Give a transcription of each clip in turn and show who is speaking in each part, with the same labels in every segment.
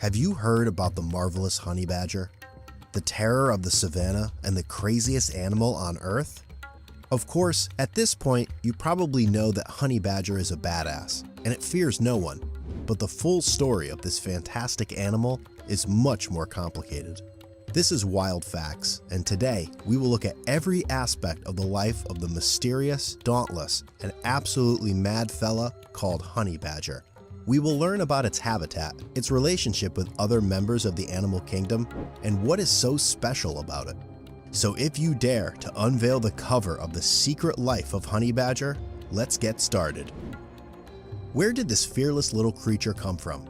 Speaker 1: Have you heard about the marvelous honey badger? The terror of the savannah and the craziest animal on Earth? Of course, at this point, you probably know that honey badger is a badass, and it fears no one. But the full story of this fantastic animal is much more complicated. This is Wild Facts, and today we will look at every aspect of the life of the mysterious, dauntless, and absolutely mad fella called honey badger. We will learn about its habitat, its relationship with other members of the animal kingdom, and what is so special about it. So if you dare to unveil the cover of the secret life of honey badger, let's get started. Where did this fearless little creature come from?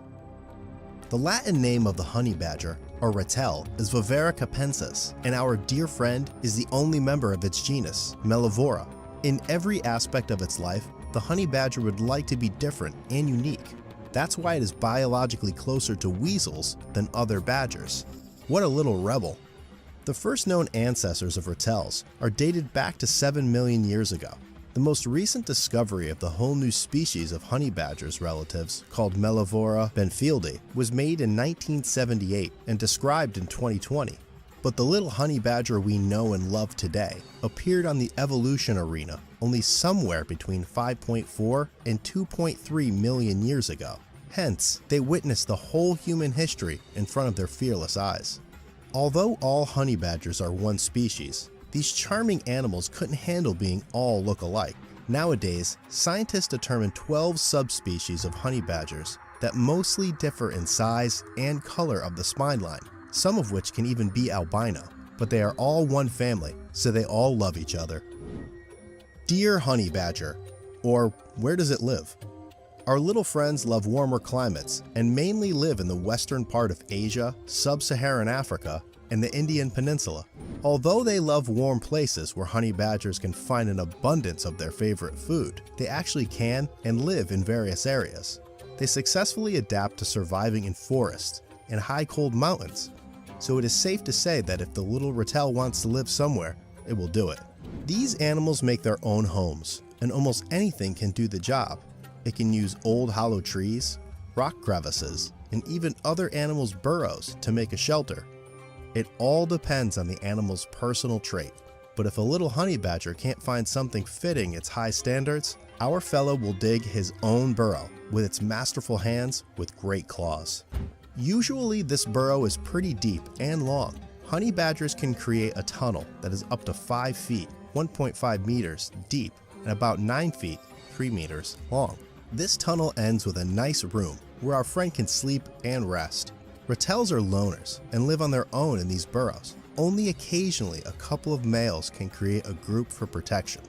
Speaker 1: The Latin name of the honey badger, or ratel, is Viverra capensis, and our dear friend is the only member of its genus, Mellivora. In every aspect of its life, the honey badger would like to be different and unique. That's why it is biologically closer to weasels than other badgers. What a little rebel. The first known ancestors of ratels are dated back to 7 million years ago. The most recent discovery of the whole new species of honey badger's relatives, called Mellivora benfieldi, was made in 1978 and described in 2020. But the little honey badger we know and love today appeared on the evolution arena only somewhere between 5.4 and 2.3 million years ago. Hence, they witnessed the whole human history in front of their fearless eyes. Although all honey badgers are one species, these charming animals couldn't handle being all look alike. Nowadays, scientists determine 12 subspecies of honey badgers that mostly differ in size and color of the spine line, some of which can even be albino, but they are all one family, so they all love each other. Dear honey badger, or where does it live? Our little friends love warmer climates and mainly live in the western part of Asia, sub-Saharan Africa, and the Indian Peninsula. Although they love warm places where honey badgers can find an abundance of their favorite food, they actually can and live in various areas. They successfully adapt to surviving in forests and high cold mountains, so it is safe to say that if the little ratel wants to live somewhere, it will do it. These animals make their own homes, and almost anything can do the job. It can use old hollow trees, rock crevices, and even other animals' burrows to make a shelter. It all depends on the animal's personal trait. But if a little honey badger can't find something fitting its high standards, our fellow will dig his own burrow with its masterful hands with great claws. Usually this burrow is pretty deep and long. Honey badgers can create a tunnel that is up to 5 feet, 1.5 meters deep, and about 9 feet, 3 meters long. This tunnel ends with a nice room where our friend can sleep and rest. Ratels are loners and live on their own in these burrows. Only occasionally a couple of males can create a group for protection.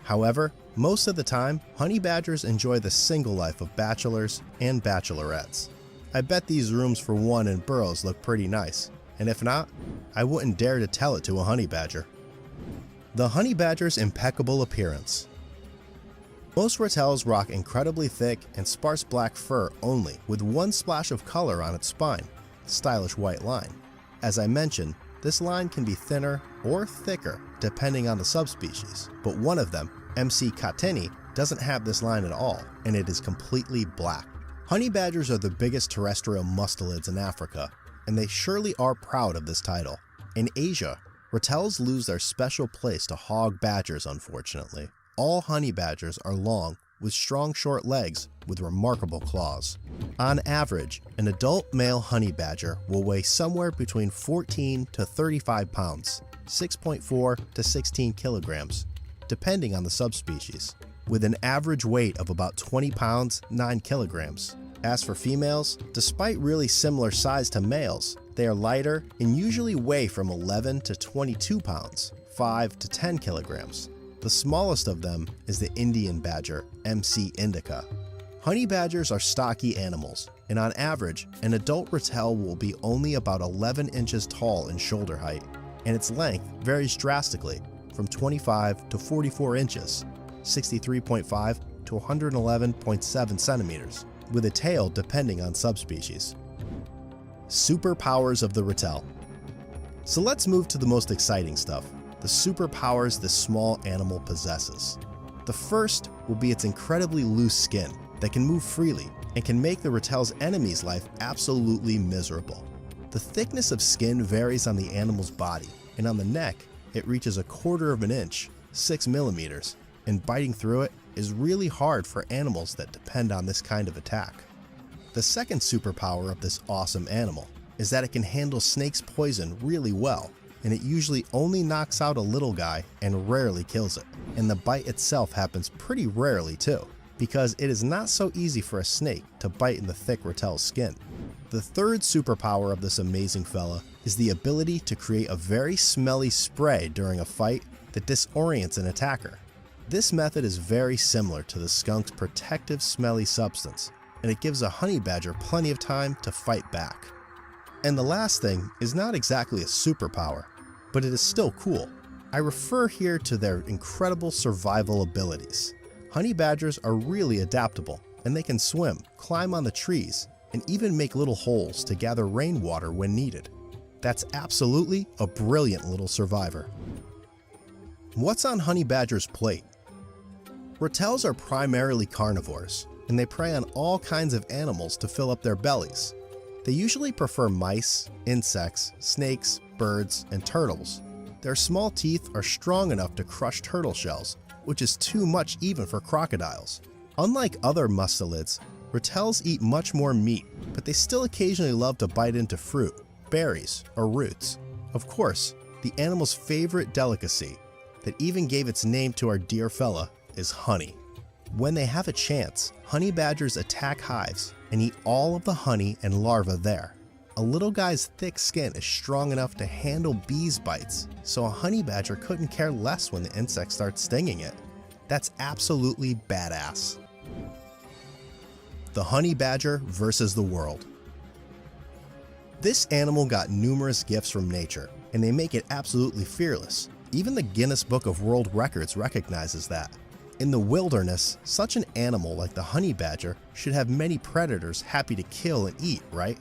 Speaker 1: However, most of the time, honey badgers enjoy the single life of bachelors and bachelorettes. I bet these rooms for one and burrows look pretty nice, and if not, I wouldn't dare to tell it to a honey badger. The honey badger's impeccable appearance. Most ratels rock incredibly thick and sparse black fur only, with one splash of color on its spine, stylish white line. As I mentioned, this line can be thinner or thicker depending on the subspecies, but one of them, MC catteni, doesn't have this line at all, and it is completely black. Honey badgers are the biggest terrestrial mustelids in Africa, and they surely are proud of this title. In Asia, ratels lose their special place to hog badgers, unfortunately. All honey badgers are long, with strong short legs with remarkable claws. On average, an adult male honey badger will weigh somewhere between 14 to 35 pounds, 6.4 to 16 kilograms, depending on the subspecies, with an average weight of about 20 pounds, 9 kilograms. As for females, despite really similar size to males, they are lighter and usually weigh from 11 to 22 pounds, 5 to 10 kilograms. The smallest of them is the Indian badger, MC indica. Honey badgers are stocky animals, and on average, an adult ratel will be only about 11 inches tall in shoulder height, and its length varies drastically from 25 to 44 inches, 63.5 to 111.7 centimeters, with a tail depending on subspecies. Superpowers of the ratel. So let's move to the most exciting stuff, the superpowers this small animal possesses. The first will be its incredibly loose skin that can move freely and can make the Rattel's enemy's life absolutely miserable. The thickness of skin varies on the animal's body, and on the neck, it reaches 1/4 of an inch, 6 millimeters, and biting through it is really hard for animals that depend on this kind of attack. The second superpower of this awesome animal is that it can handle snake's poison really well, and it usually only knocks out a little guy and rarely kills it. And the bite itself happens pretty rarely too, because it is not so easy for a snake to bite in the thick Rattel's skin. The third superpower of this amazing fella is the ability to create a very smelly spray during a fight that disorients an attacker. This method is very similar to the skunk's protective smelly substance, and it gives a honey badger plenty of time to fight back. And the last thing is not exactly a superpower, but it is still cool. I refer here to their incredible survival abilities. Honey badgers are really adaptable, and they can swim, climb on the trees, and even make little holes to gather rainwater when needed. That's absolutely a brilliant little survivor. What's on honey badger's plate? Rattels are primarily carnivores, and they prey on all kinds of animals to fill up their bellies. They usually prefer mice, insects, snakes, birds, and turtles. Their small teeth are strong enough to crush turtle shells, which is too much even for crocodiles. Unlike other mustelids, Rattels eat much more meat, but they still occasionally love to bite into fruit, berries, or roots. Of course, the animal's favorite delicacy, that even gave its name to our dear fella, is honey. When they have a chance, honey badgers attack hives and eat all of the honey and larvae there. A little guy's thick skin is strong enough to handle bees' bites, so a honey badger couldn't care less when the insect starts stinging it. That's absolutely badass. The honey badger versus the world. This animal got numerous gifts from nature, and they make it absolutely fearless. Even the Guinness Book of World Records recognizes that. In the wilderness, such an animal like the honey badger should have many predators happy to kill and eat, right?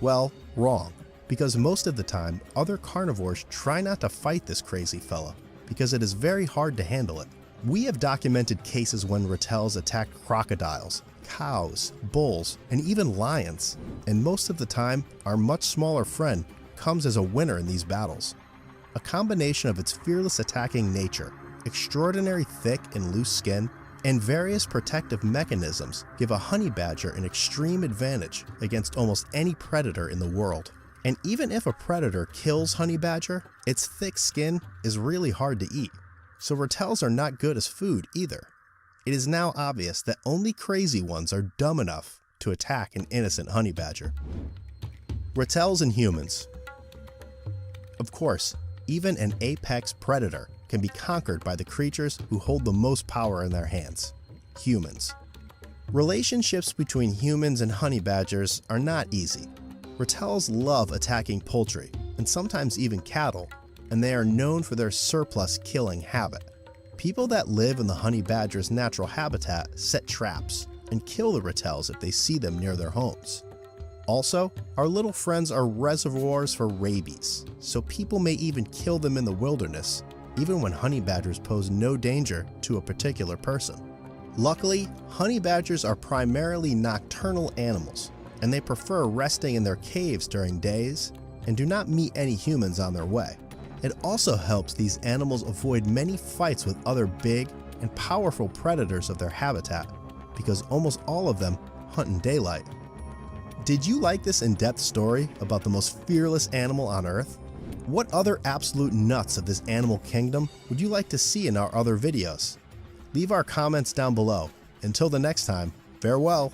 Speaker 1: Well, wrong, because most of the time, other carnivores try not to fight this crazy fella, because it is very hard to handle it. We have documented cases when Rattels attacked crocodiles, cows, bulls, and even lions, and most of the time, our much smaller friend comes as a winner in these battles. A combination of its fearless attacking nature, extraordinary thick and loose skin, and various protective mechanisms give a honey badger an extreme advantage against almost any predator in the world. And even if a predator kills honey badger, its thick skin is really hard to eat, so Rattels are not good as food either. It is now obvious that only crazy ones are dumb enough to attack an innocent honey badger. Rattels and humans. Of course, even an apex predator can be conquered by the creatures who hold the most power in their hands, humans. Relationships between humans and honey badgers are not easy. Rattels love attacking poultry, and sometimes even cattle, and they are known for their surplus killing habit. People that live in the honey badger's natural habitat set traps and kill the Rattels if they see them near their homes. Also, our little friends are reservoirs for rabies, so people may even kill them in the wilderness, even when honey badgers pose no danger to a particular person. Luckily, honey badgers are primarily nocturnal animals, and they prefer resting in their caves during days and do not meet any humans on their way. It also helps these animals avoid many fights with other big and powerful predators of their habitat, because almost all of them hunt in daylight. Did you like this in-depth story about the most fearless animal on Earth? What other absolute nuts of this animal kingdom would you like to see in our other videos? Leave our comments down below. Until the next time, farewell.